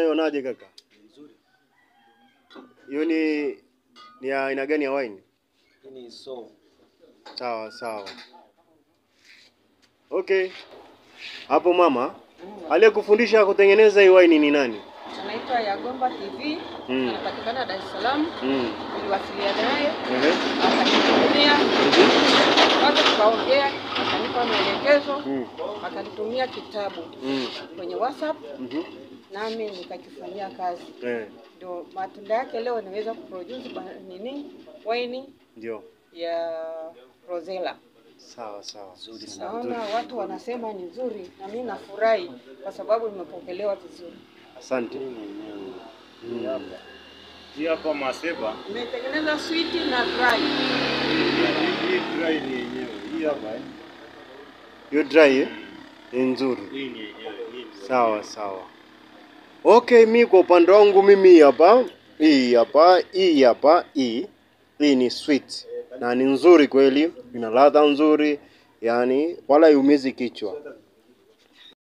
Unaonaje kaka? Nzuri. Hiyo ni aina gani ya wine? Ni so. Sawa. Okay. Hapo mama, aliyekufundisha kutengeneza hii wine ni nani? Anaitwa Yagomba TV. Anapatikana Dar es Salaam. Niliwasiliana naye. Akanitumia. Kwanza tukaongea, akanipa maelekezo, akanitumia kitabu kwenye WhatsApp. Nami nikakifanyia kazi. Ndio matunda yake leo niweza kuproduce wine ndio ya Rosella. Sawa. Nzuri sana. Naona watu wanasema ni nzuri na mimi nafurahi kwa sababu nimepokelewa vizuri. Asante. Hii hapa maseba. Nimetengeneza sweet na dry. Hii dry ni yenyewe. Hii hapa Hiyo dry ni nzuri. Hii ni yenyewe. Sawa. Okay, mimi kwa upande wangu mimi hapa, hii ni sweet na ni nzuri kweli, ina ladha nzuri, yani wala haiumizi kichwa.